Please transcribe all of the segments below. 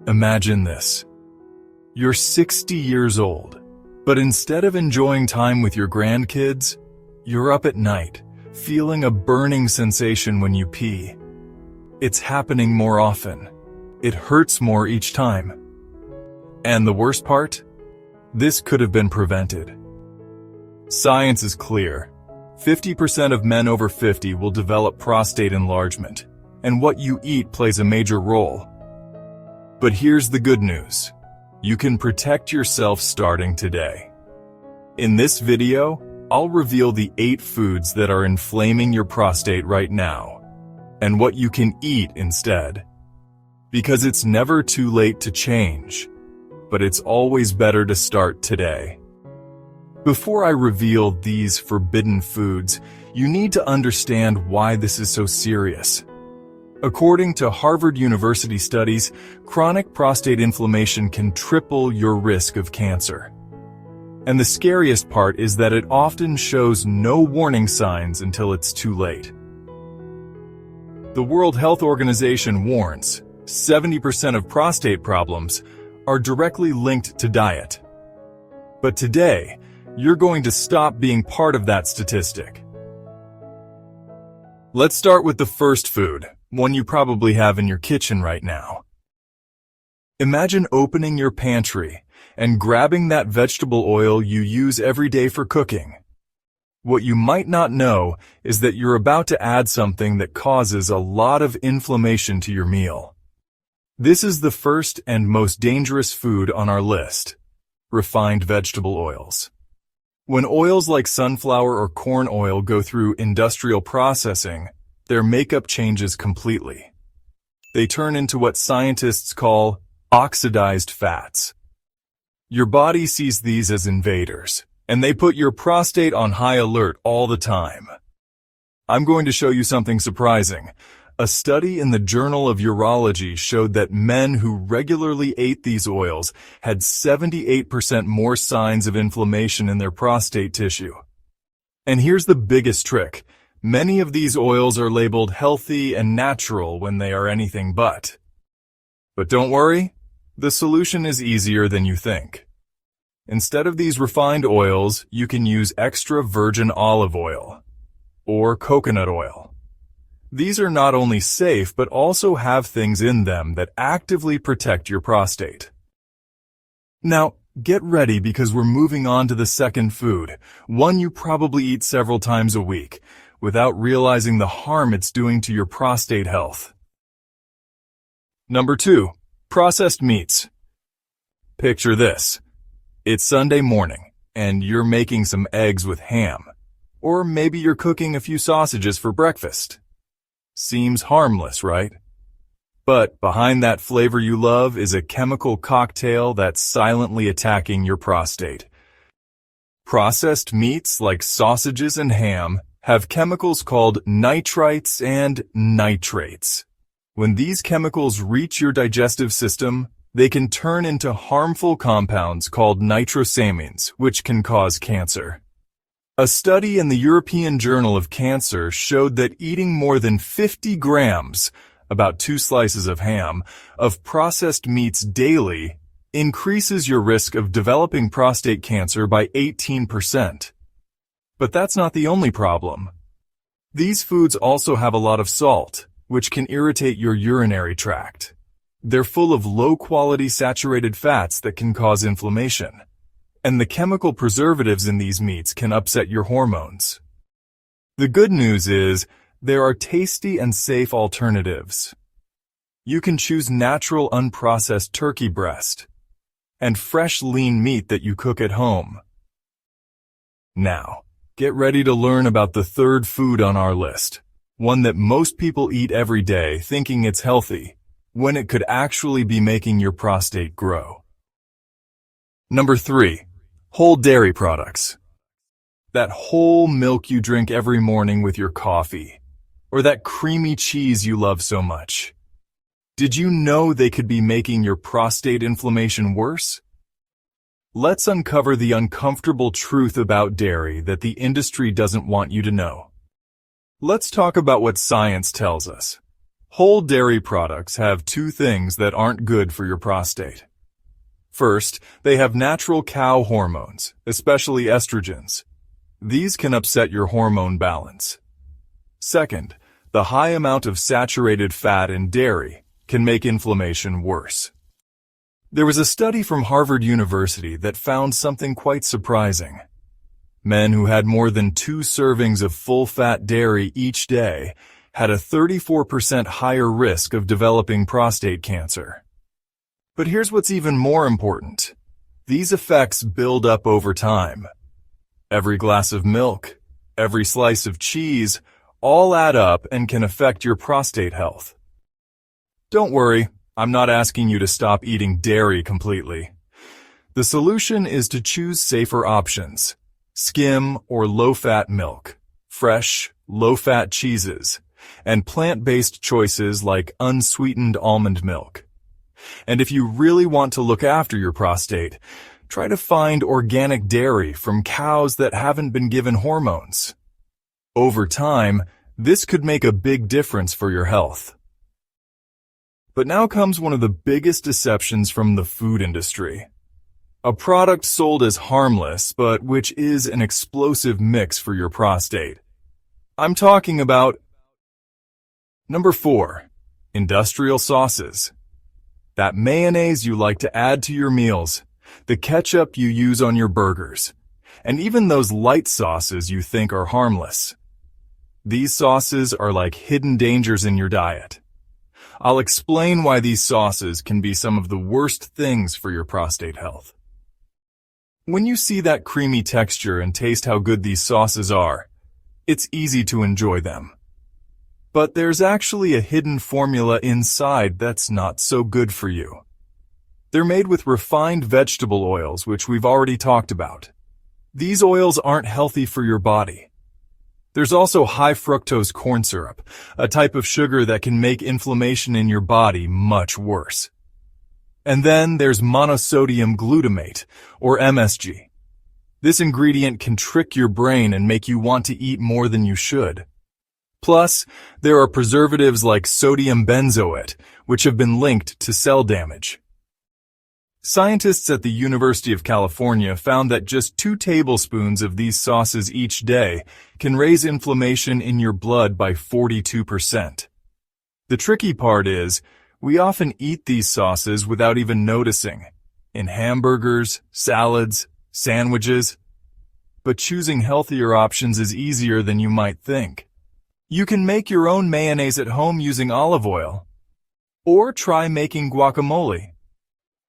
Imagine this. You're 60 years old, but instead of enjoying time with your grandkids, you're up at night, feeling a burning sensation when you pee. It's happening more often. It hurts more each time. And the worst part? This could have been prevented. Science is clear. 50% of men over 50 will develop prostate enlargement, and what you eat plays a major role. But here's the good news. You can protect yourself starting today. In this video, I'll reveal the 8 foods that are inflaming your prostate right now, and what you can eat instead. Because it's never too late to change, but it's always better to start today. Before I reveal these forbidden foods, you need to understand why this is so serious. According to Harvard University studies, chronic prostate inflammation can triple your risk of cancer. And the scariest part is that it often shows no warning signs until it's too late. The World Health Organization warns 70% of prostate problems are directly linked to diet. But today, you're going to stop being part of that statistic. Let's start with the first food, one you probably have in your kitchen right now. Imagine opening your pantry and grabbing that vegetable oil you use every day for cooking. What you might not know is that you're about to add something that causes a lot of inflammation to your meal. This is the first and most dangerous food on our list: refined vegetable oils. When oils like sunflower or corn oil go through industrial processing, their makeup changes completely. They turn into what scientists call oxidized fats. Your body sees these as invaders, and they put your prostate on high alert all the time. I'm going to show you something surprising. A study in the Journal of Urology showed that men who regularly ate these oils had 78% more signs of inflammation in their prostate tissue. And here's the biggest trick. Many of these oils are labeled healthy and natural when they are anything but. But don't worry, the solution is easier than you think. Instead of these refined oils, you can use extra virgin olive oil or coconut oil. These are not only safe, but also have things in them that actively protect your prostate. Now, get ready because we're moving on to the second food, one you probably eat several times a week, without realizing the harm it's doing to your prostate health. Number 2, processed meats. Picture this. It's Sunday morning, and you're making some eggs with ham. Or maybe you're cooking a few sausages for breakfast. Seems harmless, right? But behind that flavor you love is a chemical cocktail that's silently attacking your prostate. Processed meats like sausages and ham have chemicals called nitrites and nitrates. When these chemicals reach your digestive system, they can turn into harmful compounds called nitrosamines, which can cause cancer. A study in the European Journal of Cancer showed that eating more than 50 grams, about 2 slices of ham, of processed meats daily increases your risk of developing prostate cancer by 18%. But that's not the only problem. These foods also have a lot of salt, which can irritate your urinary tract. They're full of low-quality saturated fats that can cause inflammation. And the chemical preservatives in these meats can upset your hormones. The good news is, there are tasty and safe alternatives. You can choose natural unprocessed turkey breast and fresh lean meat that you cook at home. Now, get ready to learn about the third food on our list, one that most people eat every day thinking it's healthy, when it could actually be making your prostate grow. Number 3. Whole dairy products. That whole milk you drink every morning with your coffee, or that creamy cheese you love so much. Did you know they could be making your prostate inflammation worse? Let's uncover the uncomfortable truth about dairy that the industry doesn't want you to know. Let's talk about what science tells us. Whole dairy products have two things that aren't good for your prostate. First, they have natural cow hormones, especially estrogens. These can upset your hormone balance. Second, the high amount of saturated fat in dairy can make inflammation worse. There was a study from Harvard University that found something quite surprising. Men who had more than 2 servings of full-fat dairy each day had a 34% higher risk of developing prostate cancer. But here's what's even more important. These effects build up over time. Every glass of milk, every slice of cheese, all add up and can affect your prostate health. Don't worry, I'm not asking you to stop eating dairy completely. The solution is to choose safer options. Skim or low-fat milk, fresh, low-fat cheeses, and plant-based choices like unsweetened almond milk. And if you really want to look after your prostate, try to find organic dairy from cows that haven't been given hormones. Over time, this could make a big difference for your health. But now comes one of the biggest deceptions from the food industry. A product sold as harmless, but which is an explosive mix for your prostate. I'm talking about number 4, industrial sauces. That mayonnaise you like to add to your meals, the ketchup you use on your burgers, and even those light sauces you think are harmless. These sauces are like hidden dangers in your diet. I'll explain why these sauces can be some of the worst things for your prostate health. When you see that creamy texture and taste how good these sauces are, it's easy to enjoy them. But there's actually a hidden formula inside that's not so good for you. They're made with refined vegetable oils, which we've already talked about. These oils aren't healthy for your body. There's also high fructose corn syrup, a type of sugar that can make inflammation in your body much worse. And then there's monosodium glutamate, or MSG. This ingredient can trick your brain and make you want to eat more than you should. Plus, there are preservatives like sodium benzoate, which have been linked to cell damage. Scientists at the University of California found that just 2 tablespoons of these sauces each day can raise inflammation in your blood by 42%. The tricky part is, we often eat these sauces without even noticing, in hamburgers, salads, sandwiches. But choosing healthier options is easier than you might think. You can make your own mayonnaise at home using olive oil, or try making guacamole.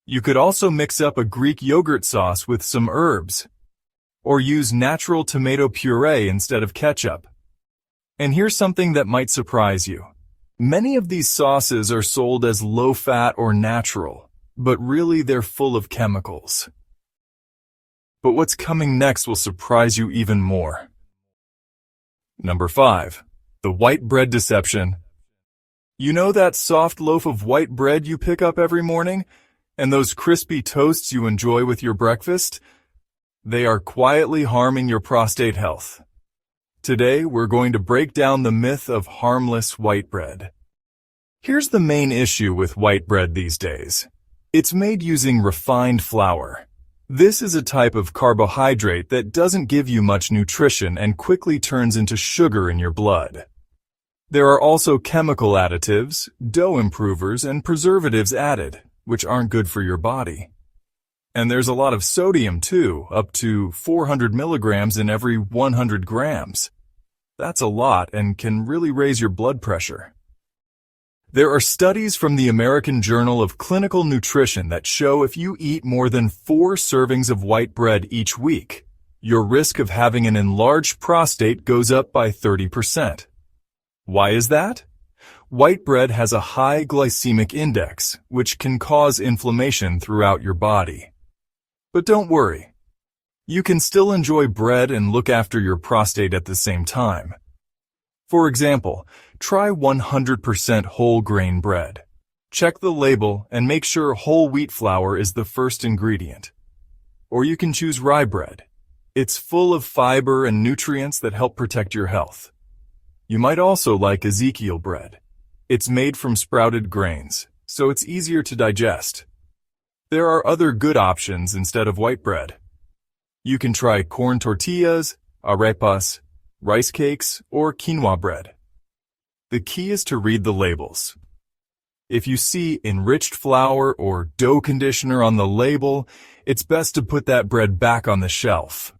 You could also mix up a Greek yogurt sauce with some herbs, or use natural tomato puree instead of ketchup. And here's something that might surprise you. Many of these sauces are sold as low-fat or natural, but really they're full of chemicals. But what's coming next will surprise you even more. Number 5. The white bread deception. You know that soft loaf of white bread you pick up every morning? And those crispy toasts you enjoy with your breakfast? They are quietly harming your prostate health. Today, we're going to break down the myth of harmless white bread. Here's the main issue with white bread these days. It's made using refined flour. This is a type of carbohydrate that doesn't give you much nutrition and quickly turns into sugar in your blood. There are also chemical additives, dough improvers, and preservatives added, which aren't good for your body. And there's a lot of sodium too, up to 400 milligrams in every 100 grams. That's a lot and can really raise your blood pressure. There are studies from the American Journal of Clinical Nutrition that show if you eat more than 4 servings of white bread each week, your risk of having an enlarged prostate goes up by 30%. Why is that? White bread has a high glycemic index, which can cause inflammation throughout your body. But don't worry. You can still enjoy bread and look after your prostate at the same time. For example, try 100% whole grain bread. Check the label and make sure whole wheat flour is the first ingredient. Or you can choose rye bread. It's full of fiber and nutrients that help protect your health. You might also like Ezekiel bread. It's made from sprouted grains, so it's easier to digest. There are other good options instead of white bread. You can try corn tortillas, arepas, rice cakes, or quinoa bread. The key is to read the labels. If you see enriched flour or dough conditioner on the label, it's best to put that bread back on the shelf.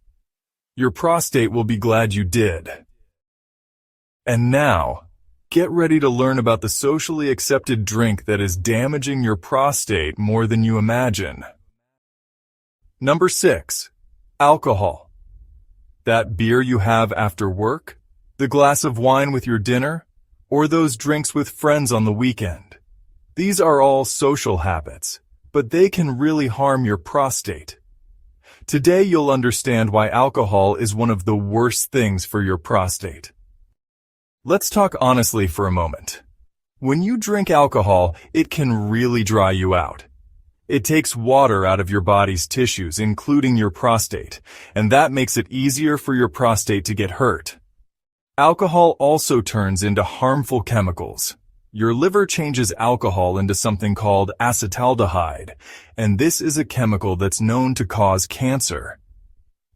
Your prostate will be glad you did. And now, get ready to learn about the socially accepted drink that is damaging your prostate more than you imagine. Number 6. Alcohol. That beer you have after work, the glass of wine with your dinner, or those drinks with friends on the weekend. These are all social habits, but they can really harm your prostate. Today you'll understand why alcohol is one of the worst things for your prostate. Let's talk honestly for a moment. When you drink alcohol, it can really dry you out. It takes water out of your body's tissues, including your prostate, and that makes it easier for your prostate to get hurt. Alcohol also turns into harmful chemicals. Your liver changes alcohol into something called acetaldehyde, and this is a chemical that's known to cause cancer.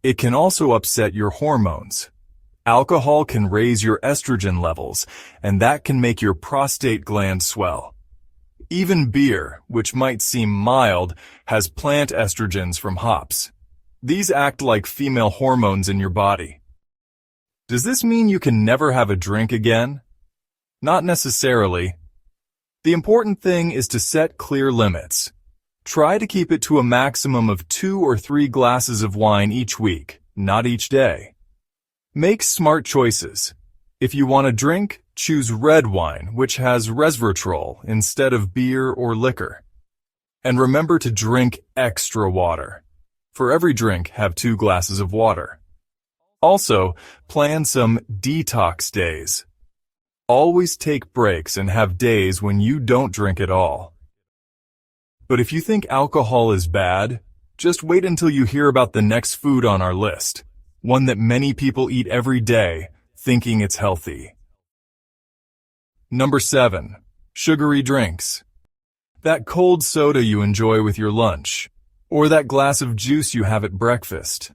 It can also upset your hormones. Alcohol can raise your estrogen levels, and that can make your prostate gland swell. Even beer, which might seem mild, has plant estrogens from hops. These act like female hormones in your body. Does this mean you can never have a drink again? Not necessarily. The important thing is to set clear limits. Try to keep it to a maximum of 2 or 3 glasses of wine each week, not each day. Make smart choices. If you want to drink, choose red wine, which has resveratrol instead of beer or liquor. And remember to drink extra water. For every drink, have 2 glasses of water. Also, plan some detox days. Always take breaks and have days when you don't drink at all. But if you think alcohol is bad, just wait until you hear about the next food on our list, one that many people eat every day, thinking it's healthy. Number 7. Sugary drinks. That cold soda you enjoy with your lunch, or that glass of juice you have at breakfast,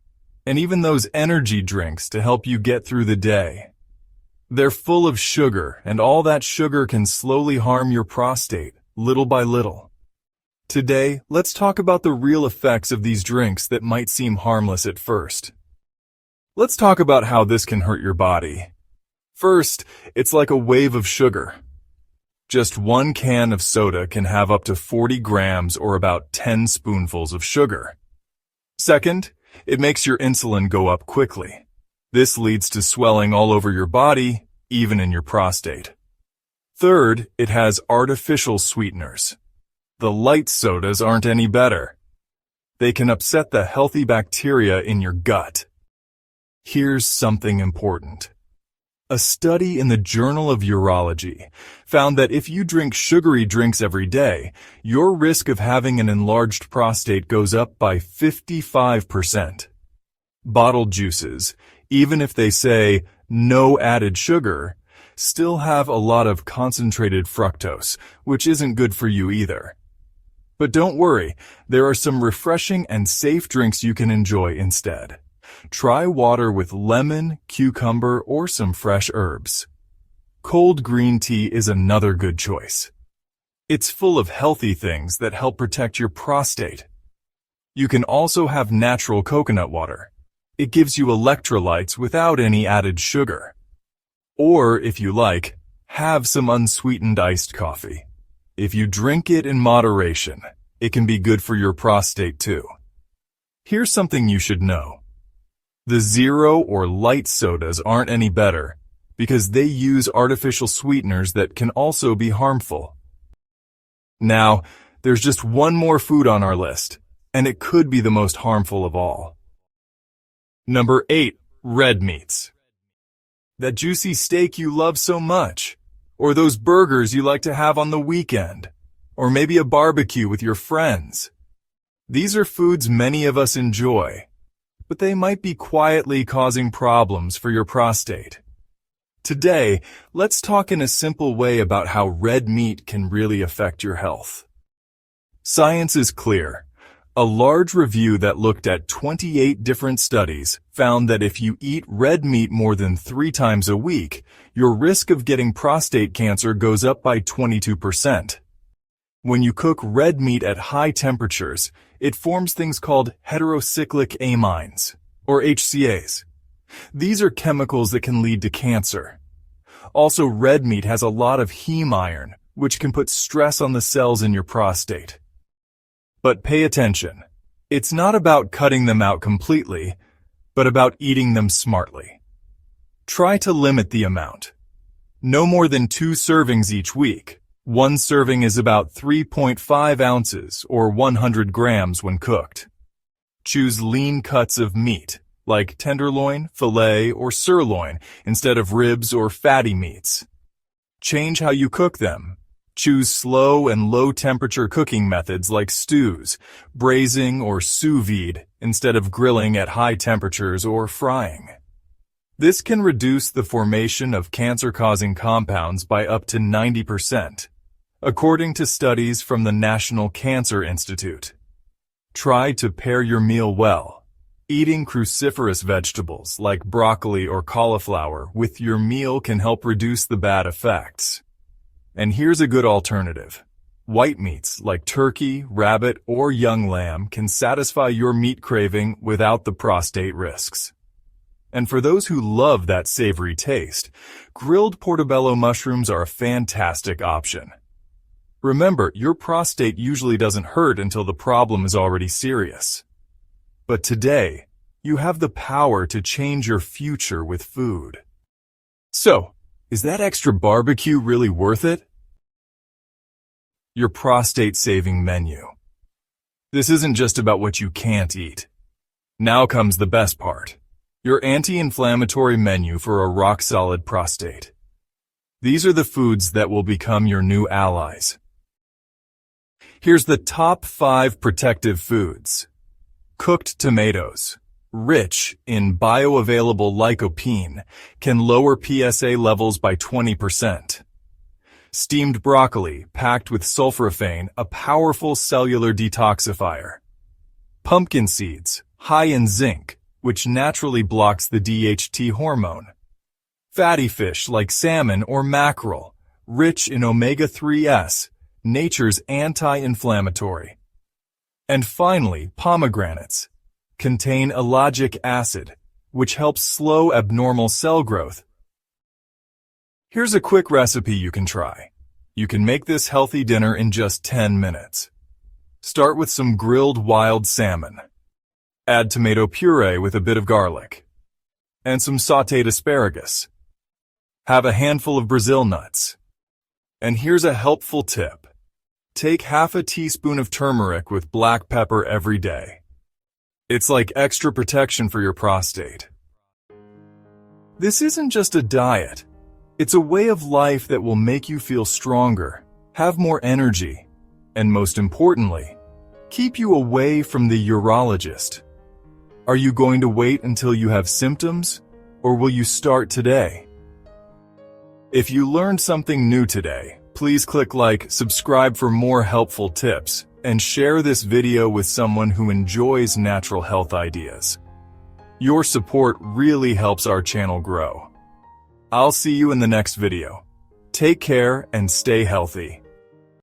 and even those energy drinks to help you get through the day. They're full of sugar, and all that sugar can slowly harm your prostate, little by little. Today, let's talk about the real effects of these drinks that might seem harmless at first. Let's talk about how this can hurt your body. First, it's like a wave of sugar. Just 1 can of soda can have up to 40 grams or about 10 spoonfuls of sugar. Second, it makes your insulin go up quickly. This leads to swelling all over your body, even in your prostate. Third, it has artificial sweeteners. The light sodas aren't any better. They can upset the healthy bacteria in your gut. Here's something important. A study in the Journal of Urology found that if you drink sugary drinks every day, your risk of having an enlarged prostate goes up by 55%. Bottled juices, even if they say no added sugar, still have a lot of concentrated fructose, which isn't good for you either. But don't worry, there are some refreshing and safe drinks you can enjoy instead. Try water with lemon, cucumber, or some fresh herbs. Cold green tea is another good choice. It's full of healthy things that help protect your prostate. You can also have natural coconut water. It gives you electrolytes without any added sugar. Or, if you like, have some unsweetened iced coffee. If you drink it in moderation, it can be good for your prostate too. Here's something you should know. The zero or light sodas aren't any better because they use artificial sweeteners that can also be harmful. Now, there's just one more food on our list, and it could be the most harmful of all. Number 8. Red meats. That juicy steak you love so much, or those burgers you like to have on the weekend, or maybe a barbecue with your friends. These are foods many of us enjoy, but they might be quietly causing problems for your prostate. Today, let's talk in a simple way about how red meat can really affect your health. Science is clear. A large review that looked at 28 different studies found that if you eat red meat more than 3 times a week, your risk of getting prostate cancer goes up by 22%. When you cook red meat at high temperatures, it forms things called heterocyclic amines, or HCAs. These are chemicals that can lead to cancer. Also, red meat has a lot of heme iron, which can put stress on the cells in your prostate. But pay attention. It's not about cutting them out completely, but about eating them smartly. Try to limit the amount. No more than 2 servings each week. 1 serving is about 3.5 ounces or 100 grams when cooked. Choose lean cuts of meat, like tenderloin, fillet, or sirloin, instead of ribs or fatty meats. Change how you cook them. Choose slow and low-temperature cooking methods like stews, braising, or sous vide instead of grilling at high temperatures or frying. This can reduce the formation of cancer-causing compounds by up to 90%, according to studies from the National Cancer Institute. Try to pair your meal well. Eating cruciferous vegetables like broccoli or cauliflower with your meal can help reduce the bad effects. And here's a good alternative. White meats like turkey, rabbit, or young lamb can satisfy your meat craving without the prostate risks. And for those who love that savory taste, grilled portobello mushrooms are a fantastic option. Remember, your prostate usually doesn't hurt until the problem is already serious. But today, you have the power to change your future with food. So, is that extra barbecue really worth it? Your prostate-saving menu. This isn't just about what you can't eat. Now comes the best part. Your anti-inflammatory menu for a rock-solid prostate. These are the foods that will become your new allies. Here's the top 5 protective foods. Cooked tomatoes, rich in bioavailable lycopene, can lower PSA levels by 20%. Steamed broccoli, packed with sulforaphane, a powerful cellular detoxifier. Pumpkin seeds, high in zinc, which naturally blocks the DHT hormone. Fatty fish like salmon or mackerel, rich in omega-3s, nature's anti-inflammatory. And finally, pomegranates contain ellagic acid, which helps slow abnormal cell growth. Here's a quick recipe you can try. You can make this healthy dinner in just 10 minutes. Start with some grilled wild salmon. Add tomato puree with a bit of garlic and some sautéed asparagus. Have a handful of Brazil nuts. And here's a helpful tip. Take half a teaspoon of turmeric with black pepper every day. It's like extra protection for your prostate. This isn't just a diet. It's a way of life that will make you feel stronger, have more energy, and most importantly, keep you away from the urologist. Are you going to wait until you have symptoms, or will you start today? If you learned something new today, please click like, subscribe for more helpful tips, and share this video with someone who enjoys natural health ideas. Your support really helps our channel grow. I'll see you in the next video. Take care and stay healthy.